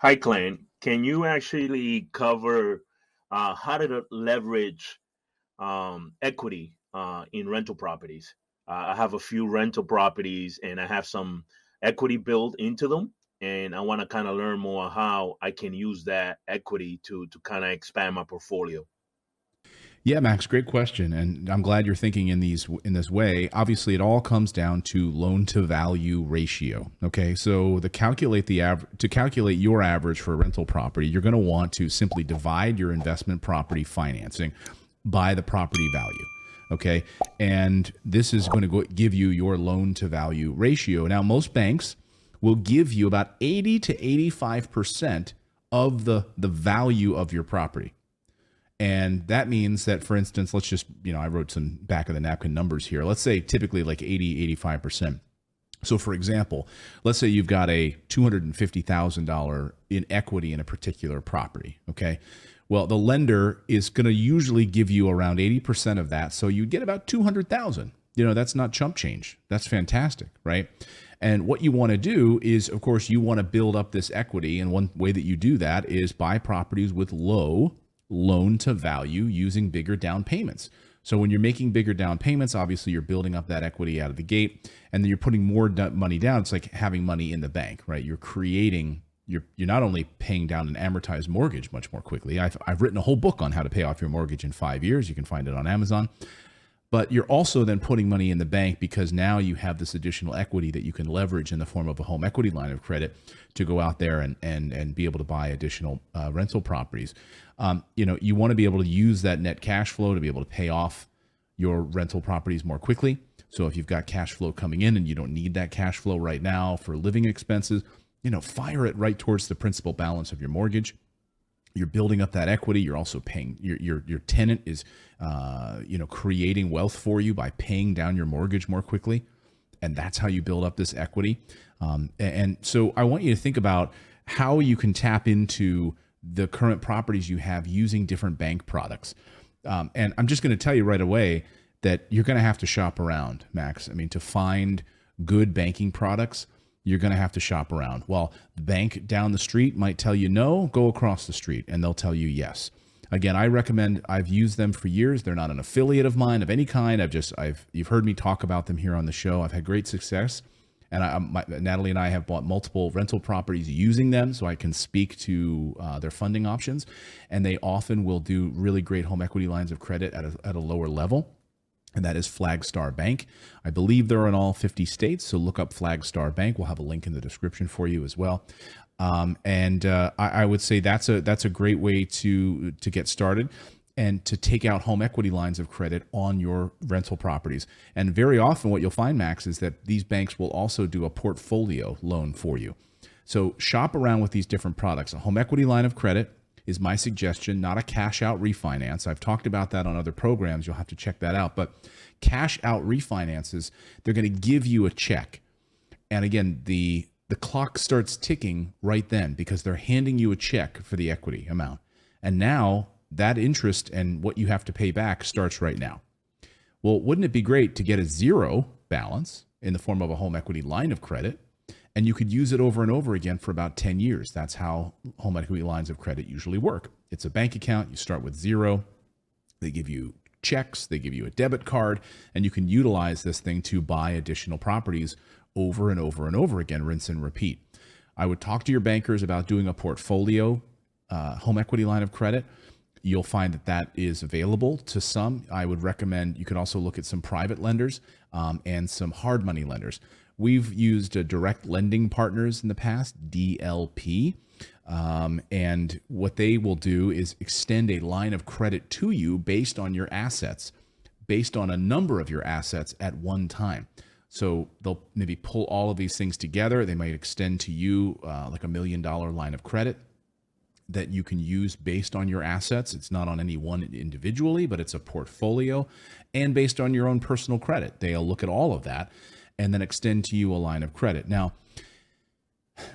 Hi, Clint. Can you actually cover how to leverage equity in rental properties? I have a few rental properties and I have some equity built into them. And I want to kind of learn more how I can use that equity to kind of expand my portfolio. Yeah, Max, great question, and I'm glad you're thinking in this way. Obviously, it all comes down to loan to value ratio. Okay, so to calculate your average for a rental property, you're going to want to simply divide your investment property financing by the property value. Okay, and this is going to give you your loan to value ratio. Now, most banks will give you about 80 to 85% of the value of your property. And that means that, for instance, let's just, I wrote some back of the napkin numbers here. Let's say typically like 80, 85%. So, for example, let's say you've got a $250,000 in equity in a particular property. Okay. Well, the lender is going to usually give you around 80% of that. So you get about 200,000. That's not chump change. That's fantastic, right? And what you want to do is, of course, you want to build up this equity. And one way that you do that is buy properties with low loan to value using bigger down payments. So when you're making bigger down payments, obviously you're building up that equity out of the gate, and then you're putting more money down. It's like having money in the bank, right? You're not only paying down an amortized mortgage much more quickly. I've written a whole book on how to pay off your mortgage in 5 years. You can find it on Amazon. But you're also then putting money in the bank because now you have this additional equity that you can leverage in the form of a home equity line of credit to go out there and be able to buy additional rental properties. You want to be able to use that net cash flow to be able to pay off your rental properties more quickly. So if you've got cash flow coming in and you don't need that cash flow right now for living expenses, fire it right towards the principal balance of your mortgage. You're building up that equity. You're also paying your tenant is, creating wealth for you by paying down your mortgage more quickly, and that's how you build up this equity. And so I want you to think about how you can tap into the current properties you have using different bank products. And I'm just going to tell you right away that you're going to have to shop around, Max. I mean, to find good banking products, you're going to have to shop around. Well, the bank down the street might tell you no, go across the street, and they'll tell you yes. Again, I recommend. I've used them for years. They're not an affiliate of mine of any kind. You've heard me talk about them here on the show. I've had great success, and Natalie and I have bought multiple rental properties using them, so I can speak to their funding options. And they often will do really great home equity lines of credit at a lower level. And that is Flagstar Bank. I believe they're in all 50 states, so look up Flagstar Bank. We'll have a link in the description for you as well. I would say that's a great way to get started and to take out home equity lines of credit on your rental properties. And very often what you'll find, Max, is that these banks will also do a portfolio loan for you. So shop around with these different products. A home equity line of credit is my suggestion, not a cash out refinance. I've talked about that on other programs. You'll have to check that out. But cash out refinances, they're going to give you a check. And again, the clock starts ticking right then because they're handing you a check for the equity amount. And now that interest and what you have to pay back starts right now. Well, wouldn't it be great to get a zero balance in the form of a home equity line of credit? And you could use it over and over again for about 10 years. That's how home equity lines of credit usually work. It's a bank account. You start with zero. They give you checks. They give you a debit card. And you can utilize this thing to buy additional properties over and over and over again, rinse and repeat. I would talk to your bankers about doing a portfolio home equity line of credit. You'll find that is available to some. I would recommend you could also look at some private lenders and some hard money lenders. We've used direct lending partners in the past, DLP, and what they will do is extend a line of credit to you based on your assets, based on a number of your assets at one time. So they'll maybe pull all of these things together. They might extend to you like $1 million line of credit that you can use based on your assets. It's not on any one individually, but it's a portfolio and based on your own personal credit. They'll look at all of that and then extend to you a line of credit. Now,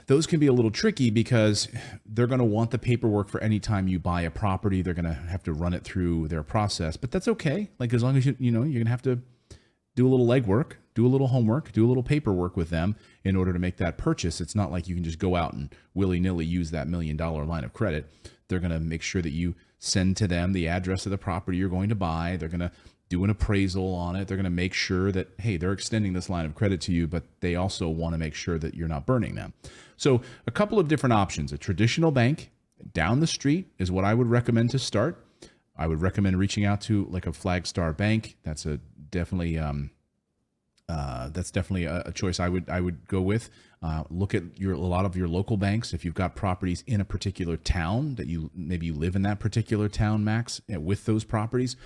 those can be a little tricky because they're going to want the paperwork for any time you buy a property. They're going to have to run it through their process, but that's okay. Like as long as you're going to have to do a little legwork, do a little homework, do a little paperwork with them in order to make that purchase. It's not like you can just go out and willy-nilly use that $1 million line of credit. They're going to make sure that you send to them the address of the property you're going to buy. They're going to do an appraisal on it. They're going to make sure that, hey, they're extending this line of credit to you, but they also want to make sure that you're not burning them. So a couple of different options. A traditional bank down the street is what I would recommend to start. I would recommend reaching out to like a Flagstar Bank. That's definitely a choice I would go with. Look at a lot of your local banks. If you've got properties in a particular town that you live in that particular town, Max, with those properties,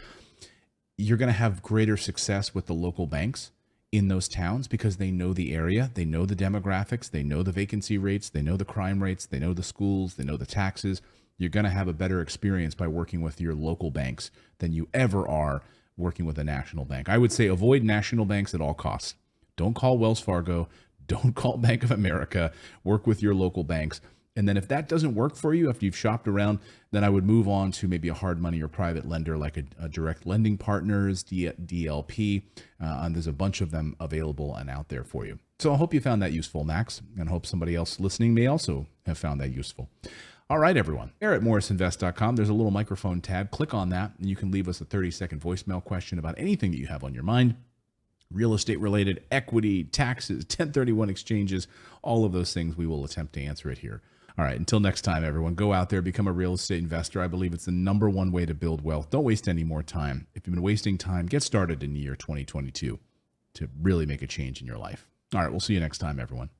you're going to have greater success with the local banks in those towns because they know the area, they know the demographics, they know the vacancy rates, they know the crime rates, they know the schools, they know the taxes. You're going to have a better experience by working with your local banks than you ever are working with a national bank. I would say avoid national banks at all costs. Don't call Wells Fargo. Don't call Bank of America. Work with your local banks. And then if that doesn't work for you, after you've shopped around, then I would move on to maybe a hard money or private lender like a Direct Lending Partners, DLP. And there's a bunch of them available and out there for you. So I hope you found that useful, Max, and I hope somebody else listening may also have found that useful. All right, everyone. Here at morrisinvest.com, there's a little microphone tab. Click on that, and you can leave us a 30-second voicemail question about anything that you have on your mind. Real estate related, equity, taxes, 1031 exchanges, all of those things, we will attempt to answer it here. All right, until next time, everyone, go out there, become a real estate investor. I believe it's the number one way to build wealth. Don't waste any more time. If you've been wasting time, get started in the year 2022 to really make a change in your life. All right, we'll see you next time, everyone.